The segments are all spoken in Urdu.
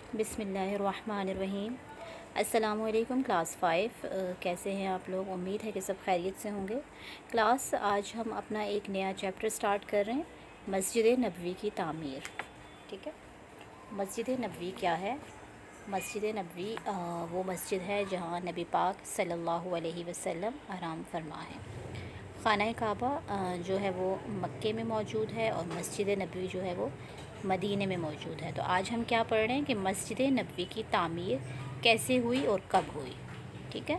بسم اللہ الرحمن الرحیم۔ السلام علیکم کلاس 5، کیسے ہیں آپ لوگ؟ امید ہے کہ سب خیریت سے ہوں گے۔ کلاس آج ہم اپنا ایک نیا چیپٹر سٹارٹ کر رہے ہیں، مسجد نبوی کی تعمیر۔ ٹھیک ہے، مسجد نبوی کیا ہے؟ مسجد نبوی وہ مسجد ہے جہاں نبی پاک صلی اللہ علیہ وسلم آرام فرما ہے۔ خانہ کعبہ جو ہے وہ مکے میں موجود ہے، اور مسجد نبوی جو ہے وہ مدینے میں موجود ہے۔ تو آج ہم کیا پڑھ رہے ہیں کہ مسجد نبوی کی تعمیر کیسے ہوئی اور کب ہوئی۔ ٹھیک ہے،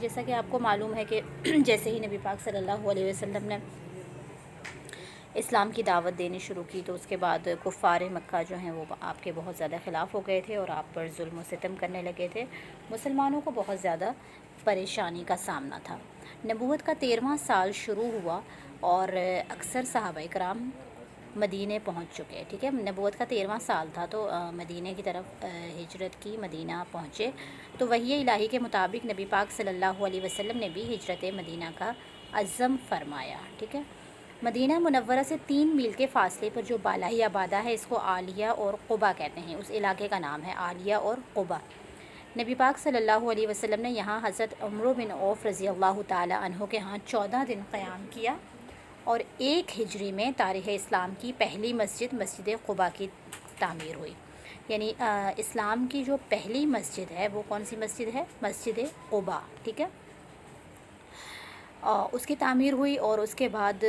جیسا کہ آپ کو معلوم ہے کہ جیسے ہی نبی پاک صلی اللہ علیہ وسلم نے اسلام کی دعوت دینی شروع کی، تو اس کے بعد کفار مکہ جو ہیں وہ آپ کے بہت زیادہ خلاف ہو گئے تھے اور آپ پر ظلم و ستم کرنے لگے تھے۔ مسلمانوں کو بہت زیادہ پریشانی کا سامنا تھا۔ نبوت کا 13واں سال شروع ہوا اور اکثر صحابہ کرام مدینے پہنچ چکے۔ ٹھیک ہے، نبوت کا 13واں سال تھا تو مدینے کی طرف ہجرت کی، مدینہ پہنچے۔ تو وحی الہی کے مطابق نبی پاک صلی اللہ علیہ وسلم نے بھی ہجرت مدینہ کا عزم فرمایا۔ ٹھیک ہے، مدینہ منورہ سے 3 میل کے فاصلے پر جو بالائی آبادہ ہے، اس کو عالیہ اور قبا کہتے ہیں۔ اس علاقے کا نام ہے عالیہ اور قبا۔ نبی پاک صلی اللہ علیہ وسلم نے یہاں حضرت عمرو بن عوف رضی اللہ تعالی عنہ کے ہاں 14 دن قیام کیا، اور 1 ہجری میں تاریخ اسلام کی پہلی مسجد، مسجد قبا کی تعمیر ہوئی۔ یعنی اسلام کی جو پہلی مسجد ہے وہ کون سی مسجد ہے؟ مسجد قبا۔ ٹھیک ہے، اس کی تعمیر ہوئی، اور اس کے بعد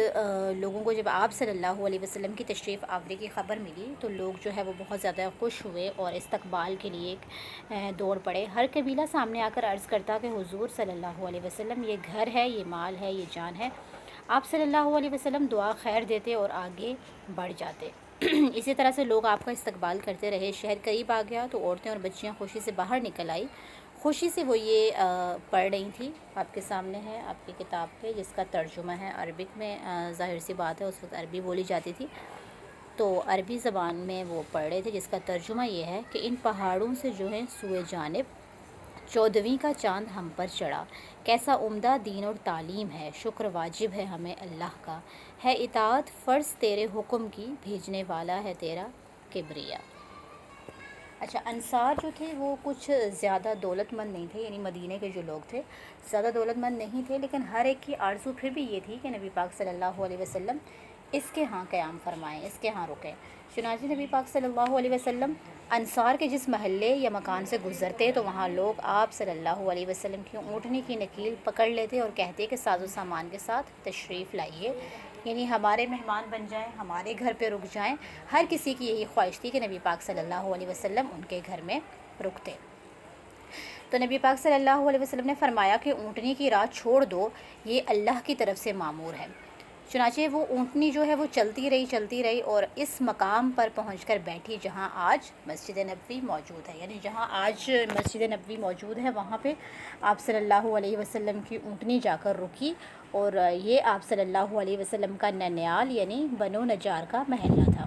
لوگوں کو جب آپ صلی اللہ علیہ وسلم کی تشریف آوری کی خبر ملی تو لوگ جو ہے وہ بہت زیادہ خوش ہوئے اور استقبال کے لیے دوڑ پڑے۔ ہر قبیلہ سامنے آ کر عرض کرتا کہ حضور صلی اللہ علیہ وسلم یہ گھر ہے، یہ مال ہے، یہ جان ہے۔ آپ صلی اللہ علیہ وسلم دعا خیر دیتے اور آگے بڑھ جاتے۔ اسی طرح سے لوگ آپ کا استقبال کرتے رہے۔ شہر قریب آ گیا تو عورتیں اور بچیاں خوشی سے باہر نکل آئی۔ خوشی سے وہ یہ پڑھ رہی تھی، آپ کے سامنے ہے آپ کی کتاب پہ، جس کا ترجمہ ہے عربک میں۔ ظاہر سی بات ہے اس وقت عربی بولی جاتی تھی، تو عربی زبان میں وہ پڑھ رہے تھے، جس کا ترجمہ یہ ہے کہ ان پہاڑوں سے جو ہے سوئے جانب 14ویں کا چاند ہم پر چڑھا، کیسا عمدہ دین اور تعلیم ہے، شکر واجب ہے ہمیں اللہ کا، ہے اطاعت فرض تیرے حکم کی، بھیجنے والا ہے تیرا کبریا۔ اچھا، انصار جو تھے وہ کچھ زیادہ دولت مند نہیں تھے، یعنی مدینے کے جو لوگ تھے زیادہ دولت مند نہیں تھے، لیکن ہر ایک کی آرزو پھر بھی یہ تھی کہ نبی پاک صلی اللہ علیہ وسلم اس کے ہاں قیام فرمائیں، اس کے ہاں رکیں۔ چنانچہ نبی پاک صلی اللہ علیہ وسلم انصار کے جس محلے یا مکان سے گزرتے تو وہاں لوگ آپ صلی اللہ علیہ وسلم کی اونٹنی کی نکیل پکڑ لیتے اور کہتے کہ ساز و سامان کے ساتھ تشریف لائیے، یعنی ہمارے مہمان بن جائیں، ہمارے گھر پہ رک جائیں۔ ہر کسی کی یہی خواہش تھی کہ نبی پاک صلی اللہ علیہ وسلم ان کے گھر میں رکتے۔ تو نبی پاک صلی اللہ علیہ وسلم نے فرمایا کہ اونٹنی کی راہ چھوڑ دو، یہ اللہ کی طرف سے مامور ہے۔ چنانچہ وہ اونٹنی جو ہے وہ چلتی رہی اور اس مقام پر پہنچ کر بیٹھی جہاں آج مسجد نبوی موجود ہے، یعنی جہاں آج مسجد نبوی موجود ہے وہاں پہ آپ صلی اللہ علیہ وسلم کی اونٹنی جا کر رکی، اور یہ آپ صلی اللہ علیہ وسلم کا ننیال یعنی بنو نجار کا محلہ تھا۔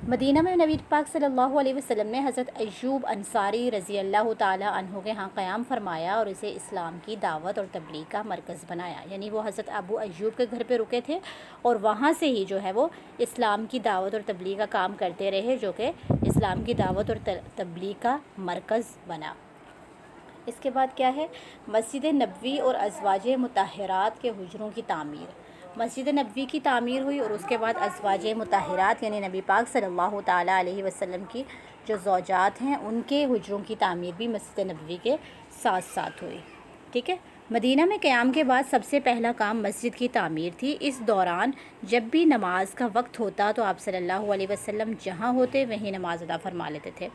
مدینہ میں نبی پاک صلی اللہ علیہ وسلم نے حضرت ایوب انصاری رضی اللہ تعالی عنہ کے ہاں قیام فرمایا اور اسے اسلام کی دعوت اور تبلیغ کا مرکز بنایا، یعنی وہ حضرت ابو ایوب کے گھر پہ رکے تھے اور وہاں سے ہی جو ہے وہ اسلام کی دعوت اور تبلیغ کا کام کرتے رہے، جو کہ اسلام کی دعوت اور تبلیغ کا مرکز بنا۔ اس کے بعد کیا ہے؟ مسجد نبوی اور ازواج مطہرات کے حجروں کی تعمیر۔ مسجد نبوی کی تعمیر ہوئی اور اس کے بعد ازواج مطہرات یعنی نبی پاک صلی اللہ تعالیٰ علیہ وسلم کی جو زوجات ہیں ان کے حجروں کی تعمیر بھی مسجد نبوی کے ساتھ ساتھ ہوئی۔ ٹھیک ہے، مدینہ میں قیام کے بعد سب سے پہلا کام مسجد کی تعمیر تھی۔ اس دوران جب بھی نماز کا وقت ہوتا تو آپ صلی اللہ علیہ وسلم جہاں ہوتے وہیں نماز ادا فرما لیتے تھے،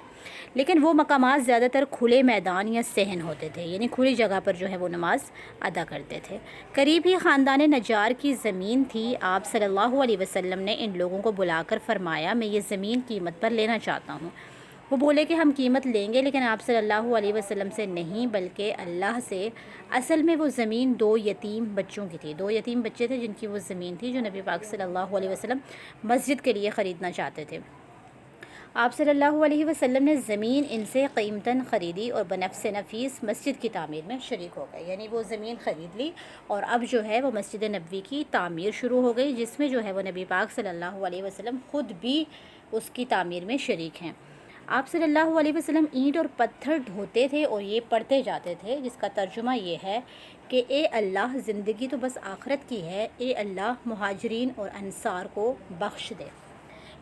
لیکن وہ مقامات زیادہ تر کھلے میدان یا صحن ہوتے تھے، یعنی کھلی جگہ پر جو ہے وہ نماز ادا کرتے تھے۔ قریب ہی خاندان نجار کی زمین تھی۔ آپ صلی اللہ علیہ وسلم نے ان لوگوں کو بلا کر فرمایا میں یہ زمین قیمت پر لینا چاہتا ہوں۔ وہ بولے کہ ہم قیمت لیں گے، لیکن آپ صلی اللہ علیہ وسلم سے نہیں بلکہ اللہ سے۔ اصل میں وہ زمین 2 یتیم بچوں کی تھی، 2 یتیم بچے تھے جن کی وہ زمین تھی جو نبی پاک صلی اللہ علیہ وسلم مسجد کے لیے خریدنا چاہتے تھے۔ آپ صلی اللہ علیہ وسلم نے زمین ان سے قیمتاً خریدی اور بنفس نفیس مسجد کی تعمیر میں شریک ہو گئے، یعنی وہ زمین خرید لی اور اب جو ہے وہ مسجد نبوی کی تعمیر شروع ہو گئی، جس میں جو ہے وہ نبی پاک صلی اللہ علیہ وسلم خود بھی اس کی تعمیر میں شریک ہیں۔ آپ صلی اللہ علیہ وسلم اینٹ اور پتھر ڈھوتے تھے اور یہ پڑھتے جاتے تھے، جس کا ترجمہ یہ ہے کہ اے اللہ، زندگی تو بس آخرت کی ہے، اے اللہ مہاجرین اور انصار کو بخش دے۔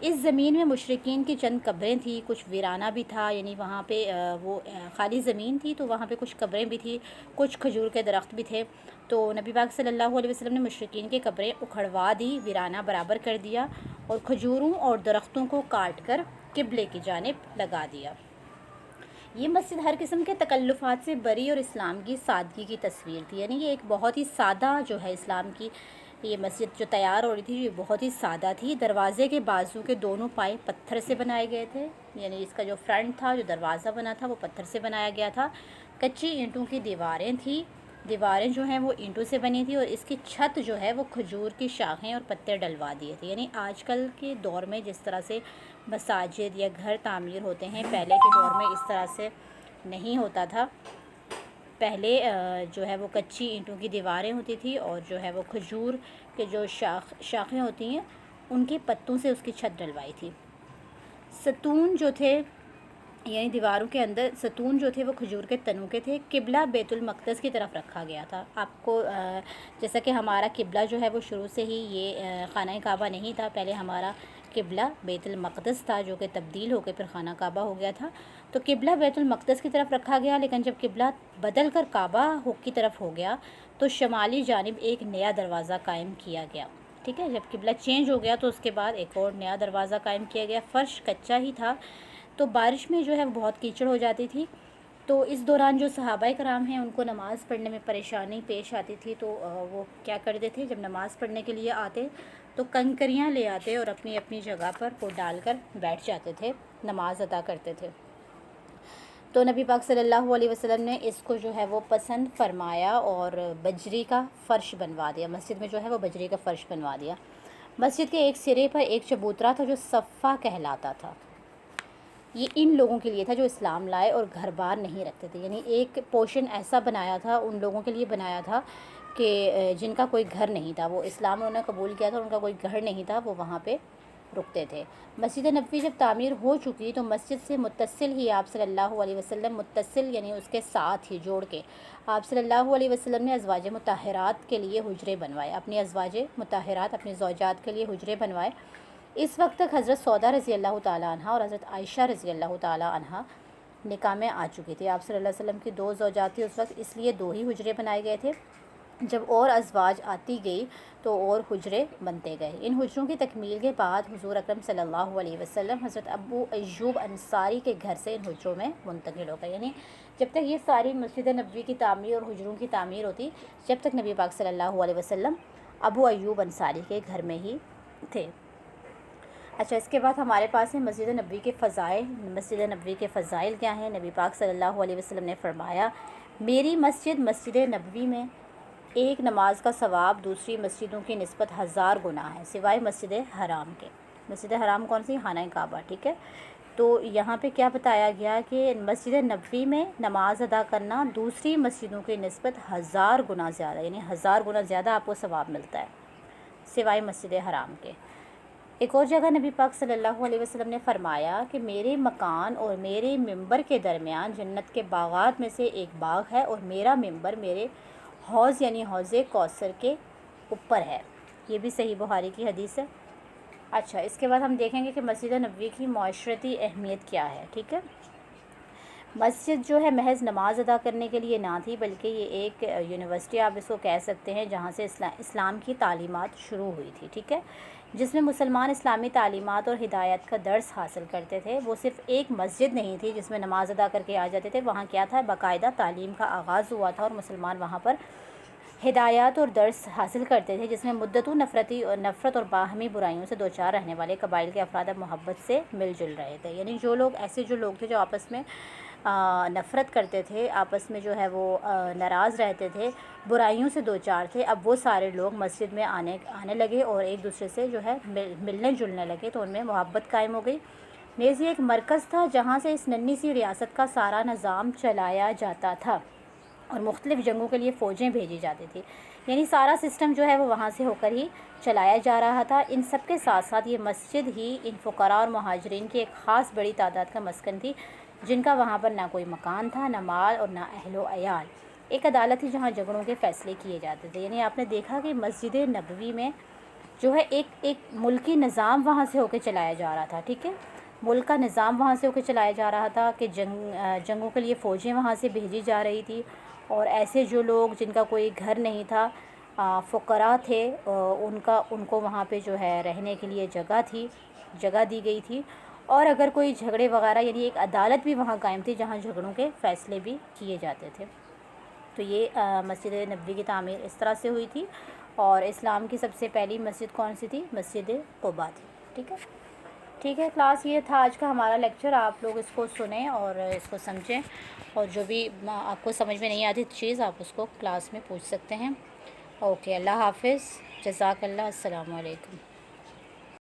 اس زمین میں مشرکین کی چند قبریں تھیں، کچھ ویرانہ بھی تھا، یعنی وہاں پہ وہ خالی زمین تھی تو وہاں پہ کچھ قبریں بھی تھیں، کچھ کھجور کے درخت بھی تھے۔ تو نبی پاک صلی اللہ علیہ وسلم نے مشرکین کی قبریں اکھڑوا دی، ویرانہ برابر کر دیا اور کھجوروں اور درختوں کو کاٹ کر قبلے کی جانب لگا دیا۔ یہ مسجد ہر قسم کے تکلفات سے بری اور اسلام کی سادگی کی تصویر تھی، یعنی یہ ایک بہت ہی سادہ جو ہے اسلام کی یہ مسجد جو تیار ہو رہی تھی یہ بہت ہی سادہ تھی۔ دروازے کے بازو کے دونوں پائے پتھر سے بنائے گئے تھے، یعنی اس کا جو فرنٹ تھا، جو دروازہ بنا تھا وہ پتھر سے بنایا گیا تھا۔ کچی اینٹوں کی دیواریں تھیں، دیواریں جو ہیں وہ اینٹوں سے بنی تھی اور اس کی چھت جو ہے وہ کھجور کی شاخیں اور پتے ڈلوا دیے تھے۔ یعنی آج کل کے دور میں جس طرح سے مساجد یا گھر تعمیر ہوتے ہیں، پہلے کے دور میں اس طرح سے نہیں ہوتا تھا۔ پہلے جو ہے وہ کچی اینٹوں کی دیواریں ہوتی تھی اور جو ہے وہ کھجور کے جو شاخیں ہوتی ہیں ان کے پتوں سے اس کی چھت ڈلوائی تھی۔ ستون جو تھے، یعنی دیواروں کے اندر ستون جو تھے وہ کھجور کے تنوں کے تھے۔ قبلہ بیت المقدس کی طرف رکھا گیا تھا۔ آپ کو جیسا کہ ہمارا قبلہ جو ہے وہ شروع سے ہی یہ خانہ کعبہ نہیں تھا، پہلے ہمارا قبلہ بیت المقدس تھا جو کہ تبدیل ہو کے پھر خانہ کعبہ ہو گیا تھا۔ تو قبلہ بیت المقدس کی طرف رکھا گیا، لیکن جب قبلہ بدل کر کعبہ کی طرف ہو گیا تو شمالی جانب ایک نیا دروازہ قائم کیا گیا، ٹھیک ہے۔ جب قبلہ چینج ہو گیا تو اس کے بعد ایک اور نیا دروازہ قائم کیا گیا۔ فرش کچا ہی تھا تو بارش میں جو ہے بہت کیچڑ ہو جاتی تھی، تو اس دوران جو صحابہ کرام ہیں ان کو نماز پڑھنے میں پریشانی پیش آتی تھی، تو وہ کیا کرتے تھے، جب نماز پڑھنے کے لیے آتے تو کنکریاں لے آتے اور اپنی اپنی جگہ پر وہ ڈال کر بیٹھ جاتے تھے، نماز ادا کرتے تھے۔ تو نبی پاک صلی اللہ علیہ وسلم نے اس کو جو ہے وہ پسند فرمایا اور بجری کا فرش بنوا دیا، مسجد میں جو ہے وہ بجری کا فرش بنوا دیا۔ مسجد کے ایک سرے پر ایک چبوترا تھا جو صفہ کہلاتا تھا، یہ ان لوگوں کے لیے تھا جو اسلام لائے اور گھر بار نہیں رکھتے تھے، یعنی ایک پورشن ایسا بنایا تھا ان لوگوں کے لیے بنایا تھا کہ جن کا کوئی گھر نہیں تھا، وہ اسلام انہوں نے قبول کیا تھا، ان کا کوئی گھر نہیں تھا، وہ وہاں پہ رکتے تھے۔ مسجد نبوی جب تعمیر ہو چکی تو مسجد سے متصل ہی آپ صلی اللہ علیہ وسلم، متصل یعنی اس کے ساتھ ہی جوڑ کے آپ صلی اللہ علیہ وسلم نے ازواج مطہرات کے لیے حجرے بنوائے، اپنی ازواج مطہرات اپنی زوجات کے لیے حجرے بنوائے۔ اس وقت تک حضرت سودا رضی اللہ تعالیٰ عنہ اور حضرت عائشہ رضی اللہ تعالیٰ عنہ نکاح میں آ چکی تھی۔ آپ صلی اللہ علیہ وسلم کی 2 زوجات تھی اس وقت، اس لیے 2 ہی حجرے بنائے گئے تھے۔ جب اور ازواج آتی گئی تو اور حجرے بنتے گئے۔ ان حجروں کی تکمیل کے بعد حضور اکرم صلی اللہ علیہ وسلم حضرت ابو ایوب انصاری کے گھر سے ان حجروں میں منتقل ہو گئے، یعنی جب تک یہ ساری مسجد نبوی کی تعمیر اور حجروں کی تعمیر ہوتی، جب تک نبی پاک صلی اللہ علیہ وسلم ابو ایوب انصاری کے گھر میں ہی تھے۔ اچھا، اس کے بعد ہمارے پاس ہے مسجد نبوی کے فضائل۔ مسجد نبوی کے فضائل کیا ہیں؟ نبی پاک صلی اللہ علیہ وسلم نے فرمایا، میری مسجد مسجد نبوی میں ایک نماز کا ثواب دوسری مسجدوں کی نسبت 1000 گنا ہے، سوائے مسجد حرام کے۔ مسجد حرام کون سی؟ خانہ کعبہ، ٹھیک ہے۔ تو یہاں پہ کیا بتایا گیا کہ مسجد نبوی میں نماز ادا کرنا دوسری مسجدوں کی نسبت 1000 گنا زیادہ، یعنی 1000 گنا زیادہ آپ کو ثواب ملتا ہے، سوائے مسجد حرام کے۔ ایک اور جگہ نبی پاک صلی اللہ علیہ وسلم نے فرمایا کہ میرے مکان اور میرے ممبر کے درمیان جنت کے باغات میں سے ایک باغ ہے اور میرا ممبر میرے حوض یعنی حوض کوثر کے اوپر ہے۔ یہ بھی صحیح بخاری کی حدیث ہے۔ اچھا، اس کے بعد ہم دیکھیں گے کہ مسجد نبوی کی معاشرتی اہمیت کیا ہے، ٹھیک ہے۔ مسجد جو ہے محض نماز ادا کرنے کے لیے نہ تھی، بلکہ یہ ایک یونیورسٹی آپ اس کو کہہ سکتے ہیں جہاں سے اسلام کی تعلیمات شروع ہوئی تھی، ٹھیک ہے، جس میں مسلمان اسلامی تعلیمات اور ہدایت کا درس حاصل کرتے تھے۔ وہ صرف ایک مسجد نہیں تھی جس میں نماز ادا کر کے آ جاتے تھے، وہاں کیا تھا، باقاعدہ تعلیم کا آغاز ہوا تھا اور مسلمان وہاں پر ہدایات اور درس حاصل کرتے تھے، جس میں مدتوں نفرت اور باہمی برائیوں سے دوچار رہنے والے قبائل کے افراد اب محبت سے مل جل رہے تھے۔ یعنی جو لوگ تھے جو آپس میں نفرت کرتے تھے، آپس میں جو ہے وہ ناراض رہتے تھے، برائیوں سے دوچار تھے، اب وہ سارے لوگ مسجد میں آنے لگے اور ایک دوسرے سے جو ہے ملنے جلنے لگے، تو ان میں محبت قائم ہو گئی۔ نیز یہ ایک مرکز تھا جہاں سے اس ننھی سی ریاست کا سارا نظام چلایا جاتا تھا اور مختلف جنگوں کے لیے فوجیں بھیجی جاتی تھی، یعنی سارا سسٹم جو ہے وہ وہاں سے ہو کر ہی چلایا جا رہا تھا۔ ان سب کے ساتھ ساتھ یہ مسجد ہی ان فقراء اور مہاجرین کی ایک خاص بڑی تعداد کا مسکن تھی، جن کا وہاں پر نہ کوئی مکان تھا، نہ مال اور نہ اہل و عیال۔ ایک عدالت تھی جہاں جھگڑوں کے فیصلے کیے جاتے تھے، یعنی آپ نے دیکھا کہ مسجد نبوی میں جو ہے ایک ملکی نظام وہاں سے ہو کے چلایا جا رہا تھا، ٹھیک ہے، ملک کا نظام وہاں سے ہو کے چلایا جا رہا تھا کہ جنگوں کے لیے فوجیں وہاں سے بھیجی جا رہی تھی، اور ایسے جو لوگ جن کا کوئی گھر نہیں تھا، فقراء تھے، ان کو وہاں پہ جو ہے رہنے کے لیے جگہ دی گئی تھی، اور اگر کوئی جھگڑے وغیرہ، یعنی ایک عدالت بھی وہاں قائم تھی جہاں جھگڑوں کے فیصلے بھی کیے جاتے تھے۔ تو یہ مسجد نبوی کی تعمیر اس طرح سے ہوئی تھی، اور اسلام کی سب سے پہلی مسجد کون سی تھی؟ مسجد قباء تھی، ٹھیک ہے کلاس، یہ تھا آج کا ہمارا لیکچر۔ آپ لوگ اس کو سنیں اور اس کو سمجھیں، اور جو بھی آپ کو سمجھ میں نہیں آتی چیز آپ اس کو کلاس میں پوچھ سکتے ہیں۔ اوکے، اللہ حافظ، جزاک اللہ، السلام علیکم۔